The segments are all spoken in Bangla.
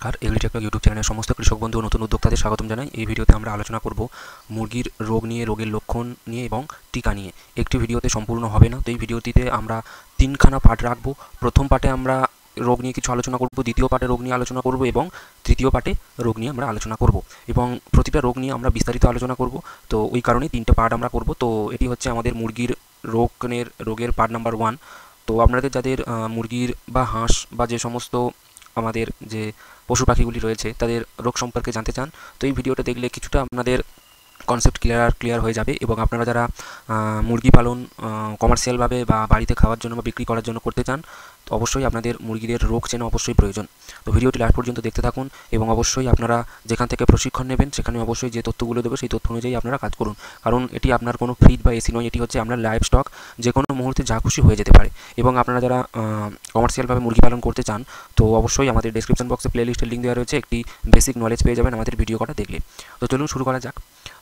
নমস্কার, এগ্রিটেক ইউটিউব চ্যানেলের সমস্ত কৃষক বন্ধু ও নতুন উদ্যোক্তাদের স্বাগতম জানাই। এই ভিডিওতে আমরা আলোচনা করব মুরগির রোগ নিয়ে, রোগের লক্ষণ নিয়ে এবং টিকা নিয়ে। একটি ভিডিওতে সম্পূর্ণ হবে না, তো এই ভিডিওটিতে আমরা তিনখানা পার্ট রাখবো। প্রথম পার্টে আমরা রোগ নিয়ে কিছু আলোচনা করব, দ্বিতীয় পার্টে রোগ নিয়ে আলোচনা করব এবং তৃতীয় পার্টে রোগ নিয়ে আমরা আলোচনা করব এবং প্রতিটা রোগ নিয়ে আমরা বিস্তারিত আলোচনা করব। তো ওই কারণেই তিনটে পার্ট আমরা করব। তো এটি হচ্ছে আমাদের মুরগির রোগের পার্ট নাম্বার 1। তো আপনাদের যাদের মুরগির বা হাঁস বা যে সমস্ত আমাদের যে পশু পাখিগুলি রয়েছে তাদের রোগ সম্পর্কে জানতে চান, তো এই ভিডিওটা দেখলে কিছুটা আপনাদের কনসেপ্ট ক্লিয়ার হয়ে যাবে। এবং আপনারা যারা মুরগি পালন কমার্শিয়ালভাবে বা বাড়িতে খাওয়ার জন্য বা বিক্রি করার জন্য করতে চান, তো অবশ্যই আপনাদের মুরগিদের রোগ চেনা অবশ্যই প্রয়োজন। তো ভিডিওটি লাস্ট পর্যন্ত দেখতে থাকুন এবং অবশ্যই আপনারা যেখান থেকে প্রশিক্ষণ নেবেন সেখানে অবশ্যই যে তথ্যগুলো দেবে সেই তথ্য অনুযায়ী আপনারা কাজ করুন, কারণ এটি আপনার কোনো ফ্রিড বা এসি নয়, এটি হচ্ছে আপনার লাইভ স্টক, যে কোনো মুহূর্তে যা খুশি হয়ে যেতে পারে। এবং আপনারা যারা কমার্শিয়ালভাবে মুরগি পালন করতে চান, তো অবশ্যই আমাদের ডেসক্রিপশন বক্সে প্লেলিস্টের লিঙ্ক দেওয়া রয়েছে, একটি বেসিক নলেজ পেয়ে যাবেন আমাদের ভিডিও কটা দেখলে। তো চলুন শুরু করা যাক।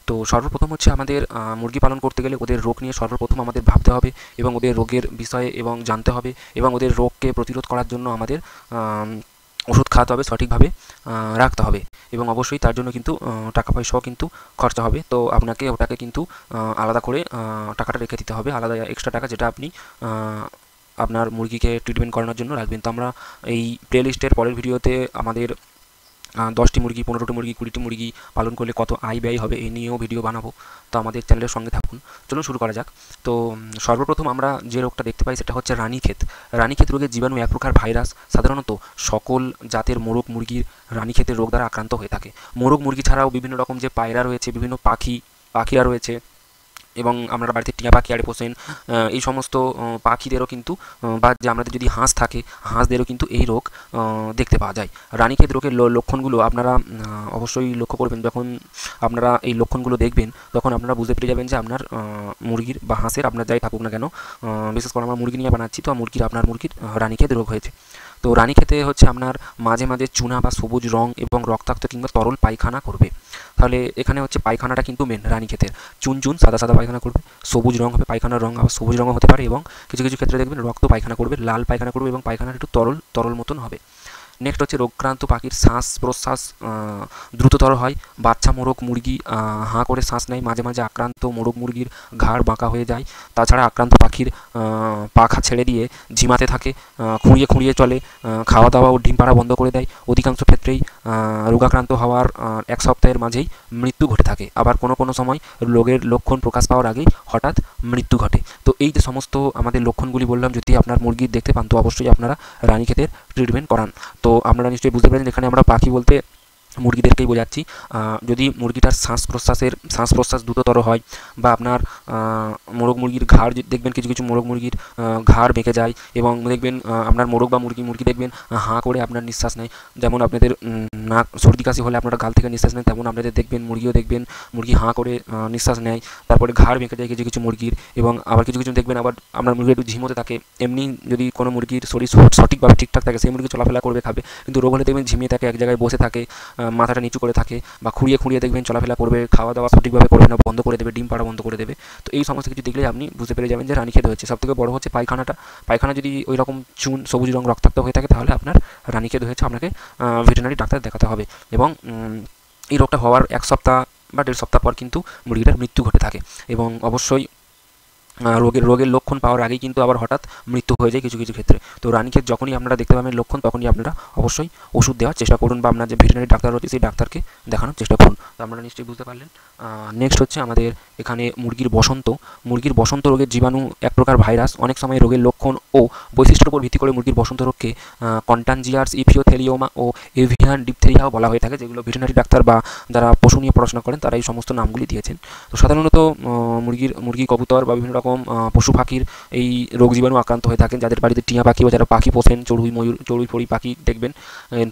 তো সর্বপ্রথম হচ্ছে আমাদের মুরগি পালন করতে গেলে ওদের রোগ নিয়ে সর্বপ্রথম আমাদের ভাবতে হবে এবং ওদের রোগের বিষয়ে এবং জানতে হবে এবং ওদের রোগকে প্রতিরোধ করার জন্য আমাদের ওষুধ খাওয়াতে হবে, সঠিকভাবে রাখতে হবে এবং অবশ্যই তার জন্য কিন্তু টাকা পয়সাও কিন্তু খরচা হবে। তো আপনাকে ওটাকে কিন্তু আলাদা করে টাকাটা রেখে দিতে হবে, আলাদা এক্সট্রা টাকা, যেটা আপনি আপনার মুরগিকে ট্রিটমেন্ট করানোর জন্য রাখবেন। তো আমরা এই প্লেলিস্টের পরের ভিডিওতে আমাদের 10টি মুরগি, 15টি মুরগি, 20টি মুরগি পালন করলে কত আয় ব্যয় হবে এই নিয়েও ভিডিও বানাবো। তো আমাদের চ্যানেলের সঙ্গে থাকুন। চলুন শুরু করা যাক। তো সর্বপ্রথম আমরা যে রোগটা দেখতে পাই সেটা হচ্ছে রানীক্ষেত। রানীক্ষেত রোগের জীবাণু এক প্রকার ভাইরাস, সাধারণত সকল জাতের মোরগ মুরগির রানীক্ষেতের রোগ দ্বারা আক্রান্ত হয়ে থাকে। মোরগ মুরগি ছাড়াও বিভিন্ন রকম যে পায়রা রয়েছে, বিভিন্ন পাখিরা রয়েছে এবং আপনারা বাড়িতে টিয়া পাখি আড়ে পোষেন, এই সমস্ত পাখিদেরও কিন্তু বা যে আমাদের যদি হাঁস থাকে, হাঁসদেরও কিন্তু এই রোগ দেখতে পাওয়া যায়। রানীক্ষেত রোগের লক্ষণগুলো আপনারা অবশ্যই লক্ষ্য করবেন। যখন আপনারা এই লক্ষণগুলো দেখবেন তখন আপনারা বুঝতে পেরে যাবেন যে আপনার মুরগির বা হাঁসের, আপনার যাই থাকুক না কেন, বিশেষ করে আমরা মুরগি নিয়ে বানাচ্ছি, তো আপনার মুরগির রানীক্ষেত রোগ হয়েছে। তো রানীক্ষেতে হচ্ছে আপনার মাঝে মাঝে চুনা বা সবুজ রং এবং রক্তাক্ত কিংবা তরল পায়খানা করবে। তাহলে এখানে হচ্ছে পায়খানাটা কিন্তু মেন রানীক্ষেতের। চুন সাদা সাদা পায়খানা করবে, সবুজ রং হবে, পায়খানার রং আবার সবুজ রঙও হতে পারে এবং কিছু কিছু ক্ষেত্রে দেখবেন রক্ত পায়খানা করবে, লাল পায়খানা করবে এবং পায়খানাটা একটু তরল মতন হবে। নেক্সট হচ্ছে রোগক্রান্ত পাখির শ্বাস প্রশ্বাস দ্রুততর হয়। বাচ্চা মোরগ মুরগি হাঁ করে শ্বাস নেয়, মাঝে মাঝে আক্রান্ত মোরগ মুরগির ঘাড় বাঁকা হয়ে যায়। তাছাড়া আক্রান্ত পাখির পাখা ছেড়ে দিয়ে ঝিমাতে থাকে, খুঁড়িয়ে চলে, খাওয়া দাওয়া ও ডিম পাড়া বন্ধ করে দেয়। অধিকাংশ ক্ষেত্রেই রোগাক্রান্ত হওয়ার 1 সপ্তাহের মাঝেই মৃত্যু ঘটে থাকে। আবার কোনো সময় রোগের লক্ষণ প্রকাশ পাওয়ার আগেই হঠাৎ মৃত্যু ঘটে। তো এই যে সমস্ত আমাদের লক্ষণগুলি বললাম, যদি আপনার মুরগির দেখতে পান তো অবশ্যই আপনারা রানীক্ষেতের ট্রিটমেন্ট করান। তো আপনারা নিশ্চয়ই বুঝতে পারেন এখানে আমরা পাখি বলতে মুরগিদেরকেই বোঝাচ্ছি। যদি মুরগিটার শ্বাস প্রশ্বাস দ্রুততর হয় বা আপনার মোরগ মুরগির ঘাড় দেখবেন, কিছু মোরগ মুরগির ঘাড় বেঁকে যায় এবং দেখবেন আপনার মোরগ বা মুরগি দেখবেন হাঁ করে আপনার নিঃশ্বাস নেয়। যেমন আপনাদের নাক সর্দি কাশি হলে আপনারা গাল থেকে নিঃশ্বাস নেন, তেমন আপনাদের দেখবেন মুরগি হাঁ করে নিঃশ্বাস নেয়। তারপরে ঘাড় বেঁকে যায় কিছু মুরগির, এবং আবার কিছু দেখবেন আবার আপনার মুরগি একটু ঝিমোতে থাকে। এমনি যদি কোনো মুরগির শরীর সঠিকভাবে ঠিকঠাক থাকে সেই মুরগি চলাফেরা করবে, খাবে, কিন্তু রোগ হলে দেখবেন ঝিমিয়ে থাকে, এক জায়গায় বসে থাকে, মাথাটা নিচু করে থাকে বা খুঁড়িয়ে দেখবেন চলাফেরা করবে, খাওয়া দাওয়া সঠিকভাবে করবে না, বন্ধ করে দেবে, ডিম পাড়া বন্ধ করে দেবে। তো এই সমস্ত কিছু দেখলে আপনি বুঝতে পেরে যাবেন যে রানীক্ষেত হয়েছে। সবথেকে বড় হচ্ছে পায়খানা যদি ওই রকম সবুজ রং রক্তাক্ত হয়ে থাকে তাহলে আপনার রানীক্ষেত হয়েছে, আপনাকে ভেটেরিনারি ডাক্তার দেখাতে হবে। এবং এই রোগটা হওয়ার 1 সপ্তাহ বা 1.5 সপ্তাহ পর কিন্তু মুরগিটার মৃত্যু ঘটে থাকে এবং অবশ্যই রোগের লক্ষণ পাওয়ার আগেই কিন্তু আবার হঠাৎ মৃত্যু হয়ে যায় কিছু ক্ষেত্রে। তো রানীক্ষেত যখনই আপনারা দেখতে পাবেন লক্ষণ, তখনই আপনারা অবশ্যই ওষুধ দেওয়ার চেষ্টা করুন বা আপনার যে ভেটেরিনারি ডাক্তার রয়েছে সেই ডাক্তারকে দেখানোর চেষ্টা করুন। তো আপনারা নিশ্চয়ই বুঝতে পারলেন। নেক্সট হচ্ছে আমাদের এখানে মুরগির বসন্ত রোগের জীবাণু এক প্রকার ভাইরাস। অনেক সময় রোগের লক্ষণ ও বৈশিষ্ট্যের উপর ভিত্তি করে মুরগির বসন্ত রোগকে কন্টানজিয়াস ইপিওথেলিওমা ও এভিয়ান ডিপথেরিয়াও বলা হয়ে থাকে, যেগুলো ভেটেরিনারি ডাক্তার বা যারা পশু নিয়ে পড়াশোনা করেন তারা এই সমস্ত নামগুলি দিয়েছেন। তো সাধারণত মুরগি, কবুতর বা বিভিন্ন রকম পশু পাখির এই রোগ জীবাণু আক্রান্ত হয়ে থাকেন। যাদের বাড়িতে টিয়া পাখি বা যারা পাখি পোষেন, চড়ুই ফড়ি পাখি দেখবেন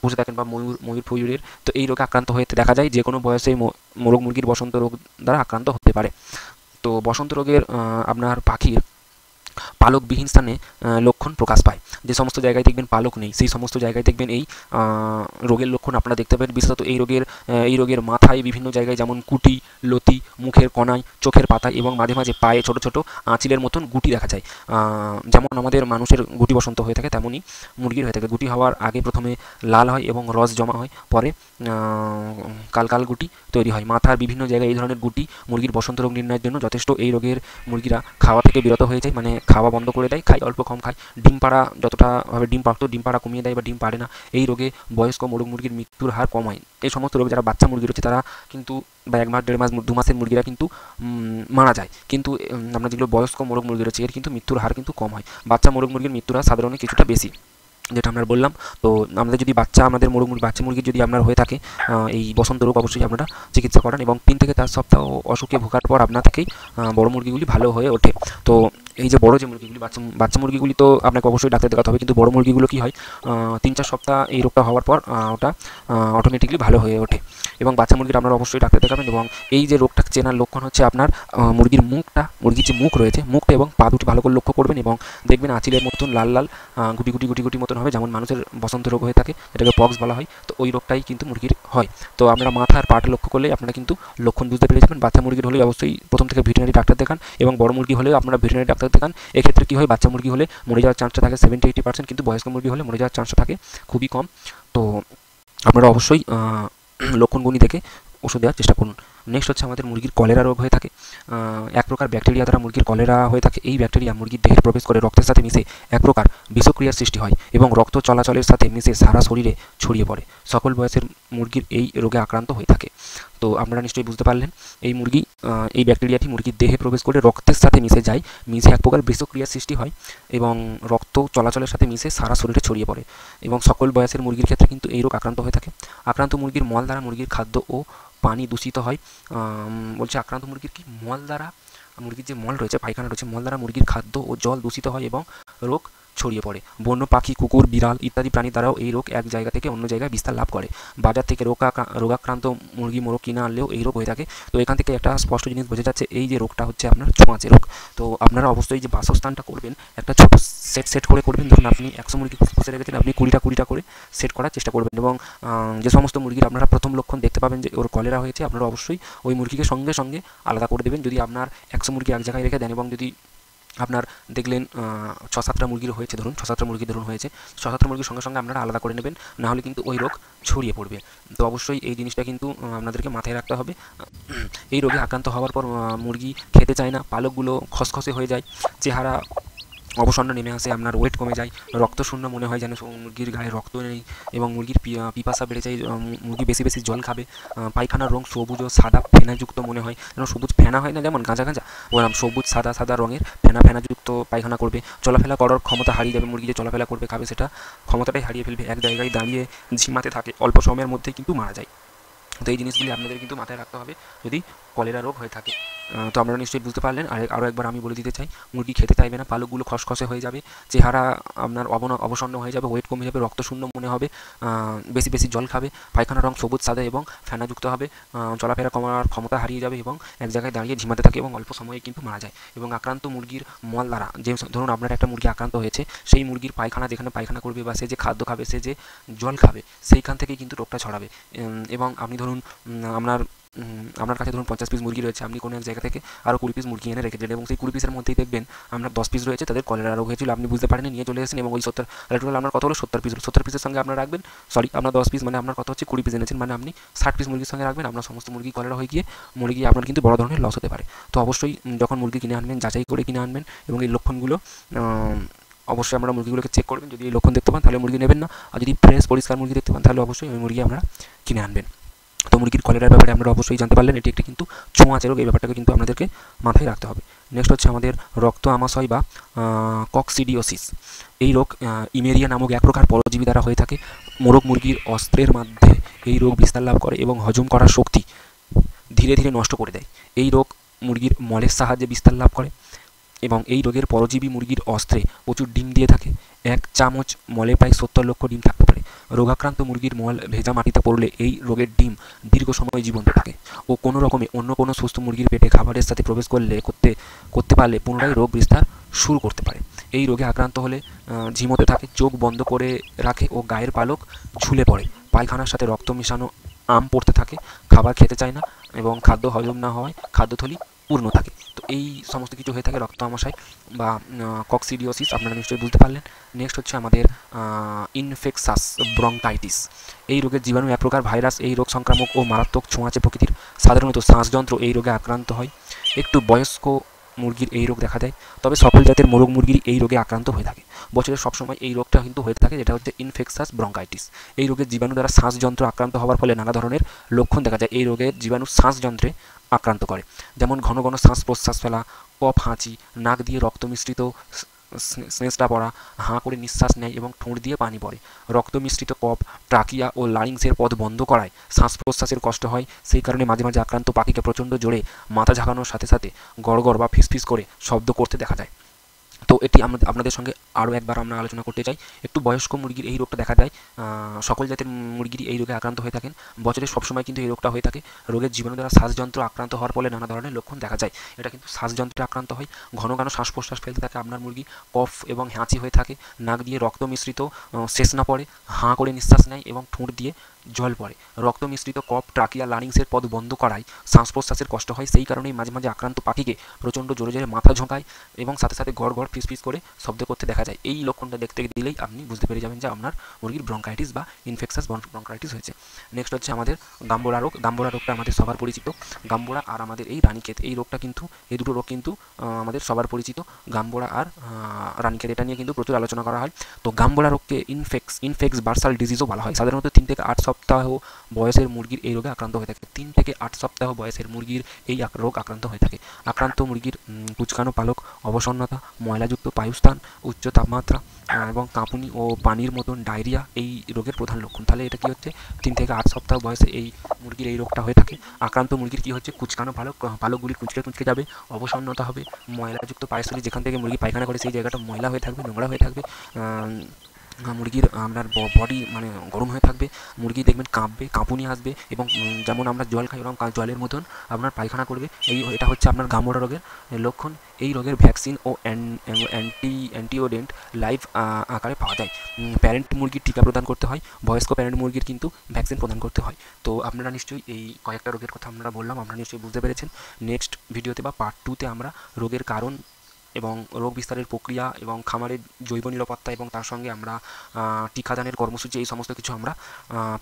পুষে থাকেন বা ময়ূরের, তো এই রোগে আক্রান্ত হয়ে দেখা যায় যে কোনো বয়সে মোরগ মুরগির বসন্ত রোগ দ্বারা আক্রান্ত হতে পারে। তো বসন্ত রোগের আপনার পাখির পালকবিহীন স্থানে লক্ষণ প্রকাশ পায়। যে সমস্ত জায়গায় দেখবেন পালক নেই সেই সমস্ত জায়গায় দেখবেন এই রোগের লক্ষণ আপনারা দেখতে পাবেন। বিশেষত এই রোগের মাথায় বিভিন্ন জায়গায় যেমন কুটি, লতি, মুখের কণায়, চোখের পাতায় এবং মাঝে মাঝে পায়ে ছোট ছোট আঁচিলের মতন গুটি দেখা যায়। যেমন আমাদের মানুষের গুটি বসন্ত হয়ে থাকে তেমনই মুরগির হয়ে থাকে। গুটি হওয়ার আগে প্রথমে লাল হয় এবং রস জমা হয়, পরে কাল কাল গুটি তৈরি হয়। মাথার বিভিন্ন জায়গায় এই ধরনের গুটি মুরগির বসন্ত রোগ নির্ণয়ের জন্য যথেষ্ট। এই রোগের মুরগিরা খাওয়া থেকে বিরত হয়ে যায়, মানে খাওয়া বন্ধ করে দেয়, খায় অল্প কম খায়। ডিম পাড়া যতটা ভাবে ডিম পাড়তো ডিম পাড়া কমিয়ে দেয় বা ডিম পাড়ে না। এই রোগে বয়স্ক মোরগ মুরগির মৃত্যুর হার কম হয়। এই সমস্ত রোগে যারা বাচ্চা মুরগি রয়েছে তারা কিন্তু বা 1 মাস 1.5 মাস 2 মাসের মুরগিরা কিন্তু মারা যায়, কিন্তু আমরা যেগুলো বয়স্ক মোরগ মুরগি রয়েছে এর কিন্তু মৃত্যুর হার কিন্তু কম হয়। বাচ্চা মোরগ মুরগির মৃত্যুর হার সাধারণত কিছুটা বেশি, যেটা আমরা বললাম। তো আমাদের যদি আমাদের বাচ্চা মুরগির যদি আপনার হয়ে থাকে এই বসন্ত রোগ, অবশ্যই আপনারা চিকিৎসা করান এবং 3 থেকে 4 সপ্তাহ অসুখে ভোগার পর আপনা থেকেই বড় মুরগিগুলি ভালো হয়ে ওঠে। তো এই যে বড় যে মুরগিগুলি বাচ্চা মুরগিগুলি তো আপনাকে অবশ্যই ডাক্তার দেখাতে হবে, কিন্তু বড় মুরগিগুলো কী হয় 3-4 সপ্তাহ এই রোগটা হওয়ার পর ওটা অটোমেটিকলি ভালো হয়ে ওঠে। এবং বাচ্চা মুরগির আপনারা অবশ্যই ডাক্তার দেখাবেন। এবং এই যে রোগটা চেনার লক্ষণ হচ্ছে আপনার মুরগির যে মুখ রয়েছে মুখটা এবং পা দুটি ভালো করে লক্ষ্য করবেন এবং দেখবেন আঁচিলের মতন লাল লাল গুটি গুটি গুটি গুটি মতন হবে, যেমন মানুষের বসন্ত রোগ হয়ে থাকে, এটাকে পক্স বলা হয়। তো ওই রোগটাই কিন্তু মুরগির হয়। তো আপনারা মাথা আর পাটা লক্ষ্য করলে আপনারা কিন্তু লক্ষণ বুঝতে পেরে যাবেন। বাচ্চা মুরগির হলে অবশ্যই প্রথম থেকে ভেটেরিনারি ডাক্তার দেখান এবং বড় মুরগি হলেও আপনারা ভেটেরিনারি ডাক্তার দেখান। এক্ষেত্রে কী হয়, বাচ্চা মুরগি হলে মরে যাওয়ার চান্সটা থাকে 70-80%, কিন্তু বয়স্ক মুরগি হলে মরে যাওয়ার চান্সটা থাকে খুবই কম। তো আপনারা অবশ্যই লক্ষণগুলি দেখে ওষুধ দেওয়ার চেষ্টা করুন। নেক্সট হচ্ছে আমাদের মুরগির কলেরা রোগ হয়ে থাকে। এক প্রকার ব্যাকটেরিয়া দ্বারা মুরগির কলেরা হয়ে থাকে। এই ব্যাকটেরিয়া মুরগির দেহে প্রবেশ করে রক্তের সাথে মিশে এক প্রকার বিষক্রিয়ার সৃষ্টি হয় এবং রক্ত চলাচলের সাথে মিশে সারা শরীরে ছড়িয়ে পড়ে। সকল বয়সের মুরগির এই রোগে আক্রান্ত হয়ে থাকে। তো আপনারা নিশ্চয়ই বুঝতে পারলেন, এই ব্যাকটেরিয়াটি মুরগির দেহে প্রবেশ করে রক্তের সাথে মিশে যায়, মিশে এক প্রকার বিষক্রিয়ার সৃষ্টি হয় এবং রক্ত চলাচলের সাথে মিশে সারা শরীরে ছড়িয়ে পড়ে এবং সকল বয়সের মুরগির ক্ষেত্রে কিন্তু এই রোগ আক্রান্ত হয়ে থাকে। আক্রান্ত মুরগির মল দ্বারা মুরগির খাদ্য ও পানি দূষিত হয়। বলছে আক্রান্ত মুরগির কি মল দ্বারা, মুরগির যে মল রয়েছে পায়খানা রয়েছে, মল দ্বারা মুরগির খাদ্য ও জল দূষিত হয় এবং রোগ ছড়িয়ে পড়ে। বন্য পাখি, কুকুর, বিড়াল ইত্যাদি প্রাণী দ্বারাও এই রোগ এক জায়গা থেকে অন্য জায়গায় বিস্তার লাভ করে। বাজার থেকে রোগাক্রান্ত মুরগি মোরগ কিনে আনলেও এই রোগ হয়ে থাকে। তো এখান থেকে একটা স্পষ্ট জিনিস বোঝা যাচ্ছে, এই যে রোগটা হচ্ছে আপনার ছোঁয়াচে রোগ। তো আপনারা অবশ্যই যে বাসস্থানটা করবেন একটা ছোটো সেট করে করবেন। ধরুন আপনি 100 মুরগি পুষে রেখেছেন, আপনি 20টা করে সেট করার চেষ্টা করবেন এবং যে সমস্ত মুরগির আপনারা প্রথম লক্ষণ দেখতে পাবেন যে ওর কলেরা হয়েছে, আপনারা অবশ্যই ওই মুরগিকে সঙ্গে সঙ্গে আলাদা করে দেবেন। যদি আপনার 100 মুরগি এক জায়গায় রেখে দেন এবং যদি আপনার দেখলেন 6-7টা মুরগির হয়েছে, ধরুন 6-7টা মুরগি হয়েছে, 6-7টা মুরগির সঙ্গে সঙ্গে আপনারা আলাদা করে নেবেন, নাহলে কিন্তু ওই রোগ ছড়িয়ে পড়বে। তো অবশ্যই এই জিনিসটা কিন্তু আপনাদেরকে মাথায় রাখতে হবে। এই রোগে আক্রান্ত হওয়ার পর মুরগি খেতে চায় না, পালকগুলো খসখসে হয়ে যায়, চেহারা অবসন্ন নেমে আসে, আপনার ওয়েট কমে যায়, রক্ত শূন্য মনে হয় যেন মুরগির গায়ে রক্ত নেই এবং মুরগির পিপাসা বেড়ে যায়, মুরগি বেশি বেশি জল খাবে। পায়খানার রং সবুজ ও সাদা ফেনাযুক্ত মনে হয়, যেন সবুজ ফেনা হয় না যেমন গাঁজা গাঁজা, ওরকম সবুজ সাদা সাদা রঙের ফেনাযুক্ত পায়খানা করবে। চলাফেরা করার ক্ষমতা হারিয়ে যাবে, মুরগি যে চলাফেরা করবে খাবে সেটা ক্ষমতাটাই হারিয়ে ফেলবে, এক জায়গায় দাঁড়িয়ে ঝিমাতে থাকে, অল্প সময়ের মধ্যেই কিন্তু মারা যায়। তো এই জিনিসগুলি আপনাদের কিন্তু মাথায় রাখতে হবে যদি কলেরা রোগ হয়ে থাকে। তো আপনারা নিশ্চয়ই বুঝতে পারলেন। আরও একবার আমি বলে দিতে চাই, মুরগি খেতে চাইবে না, পালকগুলো খসখসে হয়ে যাবে, চেহারা আপনার অবসন্ন হয়ে যাবে, ওয়েট কমে যাবে, রক্তশূন্য মনে হবে, বেশি বেশি জল খাবে, পায়খানার রং সবুজ সাদা এবং ফেনাযুক্ত হবে, চলাফেরা করার ক্ষমতা হারিয়ে যাবে এবং এক জায়গায় দাঁড়িয়ে ঝিমাতে থাকে এবং অল্প সময়ে কিন্তু মারা যায়। এবং আক্রান্ত মুরগির মল দ্বারা, যে ধরুন আপনার একটা মুরগি আক্রান্ত হয়েছে, সেই মুরগির পায়খানা যেখানে পায়খানা করবে বা সে যে খাদ্য খাবে, সে যে জল খাবে, সেইখান থেকেই কিন্তু রোগটা ছড়াবে। এবং আপনি ধরুন আপনার কাছে ধরুন 50 পিস মুরগি রয়েছে, আপনি কোনো এক জায়গা থেকে আরও 20 পিস মুরগি এনে রেখেছেন এবং সেই 20 পিসের মধ্যেই দেখবেন আপনার 10 পিস রয়েছে তাদের কলেরা রোগ হয়েছিল, আপনি বুঝতে পারেন নিয়ে চলে এসেছেন এবং ওই 70 আপনার কত হলো 70 পিসের সঙ্গে আপনার রাখবেন, আপনার 10 পিস মানে আপনার কত হচ্ছে 20 পিস এনেছেন, মানে আপনি 60 পিস মুরগির সঙ্গে রাখবেন, আপনার সমস্ত মুরগি কলেরা হয়ে গিয়ে মরে গিয়ে আপনার কিন্তু বড় ধরনের লস হতে পারে। তো অবশ্যই যখন মুরগি কিনে আনবেন যাচাই করে কিনে আনবেন এবং এই লক্ষণগুলো অবশ্যই আমরা মুরগিগুলোকে চেক করবেন, যদি এই লক্ষণ দেখতে পান তাহলে মুরগি নেবেন না, আর যদি ফ্রেশ পরিষ্কার মুরগি দেখতে পান তাহলে অবশ্যই ওই মুরগি আমরা কিনে আনবেন। তো মুরগির কলেরার ব্যাপারে আপনারা অবশ্যই জানতে পারলেন, এটি একটি কিন্তু ছোঁয়াচে রোগ, এই ব্যাপারটাকে কিন্তু আপনাদেরকে মাথায় রাখতে হবে। নেক্সট হচ্ছে আমাদের রক্ত আমাশয় বা ককসিডিওসিস। এই রোগ ইমেরিয়া নামক এক প্রকার পরজীবী দ্বারা হয়ে থাকে। মোরগ মুরগির অস্ত্রের মধ্যে এই রোগ বিস্তার লাভ করে এবং হজম করার শক্তি ধীরে ধীরে নষ্ট করে দেয়। এই রোগ মুরগির মলের সাহায্যে বিস্তার লাভ করে এবং এই রোগের পরজীবী মুরগির অস্ত্রে প্রচুর ডিম দিয়ে থাকে 1 চামচ মলে প্রায় 70 লক্ষ ডিম থাকতে পারে। রোগাক্রান্ত মুরগির মল ভেজা মাটিতে পড়লে এই রোগের ডিম দীর্ঘ সময় জীবন্ত থাকে ও কোনো রকমে অন্য কোনো সুস্থ মুরগির পেটে খাবারের সাথে প্রবেশ করতে পারলে পুনরায় রোগ বিস্তার শুরু করতে পারে। এই রোগে আক্রান্ত হলে ঝিমোতে থাকে, চোখ বন্ধ করে রাখে ও গায়ের পালক ঝুলে পড়ে, পায়খানার সাথে রক্ত মিশানো আম পড়তে থাকে, খাবার খেতে চায় না এবং খাদ্য হজম না হওয়ায় খাদ্যথলি পূর্ণ থাকে। তো এই সমস্ত কিছু হয়ে থাকে রক্ত আমাশয় বা কক্সিডিওসিস, আপনারা নিশ্চয়ই বুঝতে পারলেন। নেক্সট হচ্ছে আমাদের ইনফেকশাস ব্রঙ্কাইটিস। এই রোগের জীবাণু এক প্রকার ভাইরাস। এই রোগ সংক্রামক ও মারাত্মক, ছোঁয়াচে প্রকৃতির। সাধারণত শ্বাসযন্ত্র এই রোগে আক্রান্ত হয়। একটু বয়স্ক মুরগির এই রোগ দেখা দেয়, তবে সকল জাতের মোরগ মুরগির এই রোগে আক্রান্ত হয়ে থাকে। বছরের সবসময় এই রোগটা কিন্তু হয়ে থাকে, যেটা হচ্ছে ইনফেকশাস ব্রঙ্কাইটিস। এই রোগের জীবাণু দ্বারা শ্বাসযন্ত্র আক্রান্ত হওয়ার ফলে নানা ধরনের লক্ষণ দেখা যায়। এই রোগের জীবাণু শ্বাসযন্ত্রে আক্রান্ত করে, যেমন ঘন ঘন শ্বাস প্রশ্বাস ফেলা, কফ, হাঁচি, নাক দিয়ে রক্ত মিশ্রিত স্নেসটা পড়া, হাঁ করে নিঃশ্বাস নেয় এবং ঠোঁট দিয়ে পানি পড়ে। রক্ত মিশ্রিত কফ ট্রাকিয়া ও লারিংসের পথ বন্ধ করায় শ্বাস প্রশ্বাসের কষ্ট হয়। সেই কারণে মাঝে মাঝে আক্রান্ত পাখিকে প্রচণ্ড জোরে মাথা ঝাঁকানোর সাথে সাথে গড়গড় বা ফিসফিস করে শব্দ করতে দেখা যায়। তো এটি আপনাদের সঙ্গে আরও একবার আমরা আলোচনা করতে চাই। একটু বয়স্ক মুরগির এই রোগটা দেখা দেয়। সকল জাতের মুরগিরই এই রোগে আক্রান্ত হয়ে থাকেন। বছরের সবসময় কিন্তু এই রোগটা হয়ে থাকে। রোগের জীবাণু দ্বারা শ্বাসযন্ত্র আক্রান্ত হওয়ার ফলে নানা ধরনের লক্ষণ দেখা যায়। এটা কিন্তু শ্বাসযন্ত্রে আক্রান্ত হয়, ঘন ঘন শ্বাস প্রশ্বাস ফেলতে থাকে আপনার মুরগি, কফ এবং হাঁচি হয়ে থাকে, নাক দিয়ে রক্ত মিশ্রিত শেষনা পড়ে, হাঁ করে নিঃশ্বাস নেয় এবং ঠোঁট দিয়ে জল পড়ে। রক্ত মিশ্রিত কফ ট্রাকিয়া লারিংসের পথ বন্ধ করায় শ্বাস প্রশ্বাসের কষ্ট হয়। সেই কারণেই মাঝে মাঝে আক্রান্ত পাখিকে প্রচণ্ড জোরে জোরে মাথা ঝোঁকায় এবং সাথে সাথে গড় গড় ফিস ফিস করে শব্দ করতে দেখা যায়। এই লক্ষণটা দেখতে দিলেই আপনি বুঝতে পেরে যাবেন যে আপনার মুরগির ব্রঙ্কাইটিস বা ইনফেকশাস ব্রঙ্কাইটিস হয়েছে। নেক্সট হচ্ছে আমাদের গাম্বোরা রোগ। গাম্বোরা রোগটা আমাদের সবার পরিচিত। গাম্বোরা আর আমাদের এই রানীক্ষেত, এই রোগটা কিন্তু, এই দুটো রোগ কিন্তু আমাদের সবার পরিচিত। গাম্বোরা আর রানীক্ষেত, এটা নিয়ে কিন্তু প্রচুর আলোচনা করা হয়। তো গাম্বোরা রোগকে ইনফেক্স বার্সাল ডিজিজও বলা হয়। সাধারণত 3 থেকে 8 সপ্তাহ বয়সের মুরগির এই রোগে আক্রান্ত হয়ে থাকে। 3 থেকে 8 সপ্তাহ বয়সের মুরগির এই রোগ আক্রান্ত হয়ে থাকে। আক্রান্ত মুরগির কুচকানো পালক, অবসন্নতা, ময়লাযুক্ত পায়ুস্থান, উচ্চ তাপমাত্রা এবং কাঁপুনি ও পানির মতন ডায়রিয়া এই রোগের প্রধান লক্ষণ। তাহলে এটা কি হচ্ছে, 3 থেকে 8 সপ্তাহ বয়সে এই মুরগির এই রোগটা হয়ে থাকে। আক্রান্ত মুরগির কি হচ্ছে, কুচকানো পালকগুলি কুঁচকে যাবে, অবসন্নতা হবে, ময়লাযুক্ত পায়ুস্থলী, যেখান থেকে মুরগি পায়খানা করে সেই জায়গাটা ময়লা হয়ে থাকবে, নোংরা হয়ে থাকবে। মুরগির আপনার বডি মানে গরম হয়ে থাকবে, মুরগি দেখবেন কাঁপবে, কাঁপুনি আসবে এবং যেমন আমরা জল খাই ওরকম জলের মতন আপনার পায়খানা করবে। এটা হচ্ছে আপনার গাম্বোরা রোগের লক্ষণ। এই রোগের ভ্যাকসিন ও অ্যান্টিওডেন্ট লাইভ আকারে পাওয়া যায়। প্যারেন্ট মুরগির টিকা প্রদান করতে হয়, বয়স্ক প্যারেন্ট মুরগির কিন্তু ভ্যাকসিন প্রদান করতে হয়। তো আপনারা নিশ্চয়ই এই কয়েকটা রোগের কথা আমরা বললাম, আপনারা নিশ্চয়ই বুঝতে পেরেছেন। নেক্সট ভিডিওতে বা পার্ট 2তে আমরা রোগের কারণ এবং রোগ বিস্তারের প্রক্রিয়া এবং খামারের জৈব নিরাপত্তা এবং তার সঙ্গে আমরা টিকাদানের কর্মসূচি, এই সমস্ত কিছু আমরা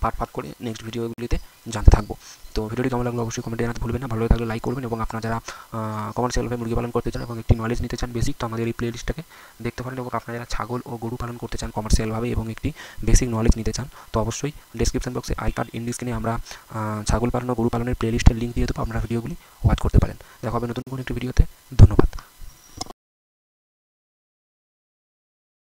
পার্ট করে নেক্সট ভিডিওগুলিতে জানতে থাকবো। তো ভিডিওটি কেমন লাগলো অবশ্যই কমেন্টে জানাতে ভুলবেন না। ভালো লাগলে লাইক করবেন এবং আপনারা যারা কমার্শিয়ালভাবে মুরগি পালন করতে চান এবং একটি নলেজ নিতে চান বেসিক, তো আমাদের এই প্লেলিস্টটাকে দেখতে পারেন। এবং আপনারা যারা ছাগল ও গরু পালন করতে চান কমার্শিয়ালভাবে এবং একটি বেসিক নলেজ নিতে চান, তো অবশ্যই ডেসক্রিপশন বক্সে আই কার্ড ইন স্ক্রিনে আমরা ছাগল পালন ও গরু পালনের প্লেলিস্টের লিঙ্ক দিয়ে দেবো, আপনারা ভিডিওগুলি ওয়াচ করতে পারেন। দেখা হবে নতুন কোনো একটি ভিডিওতে। ধন্যবাদ।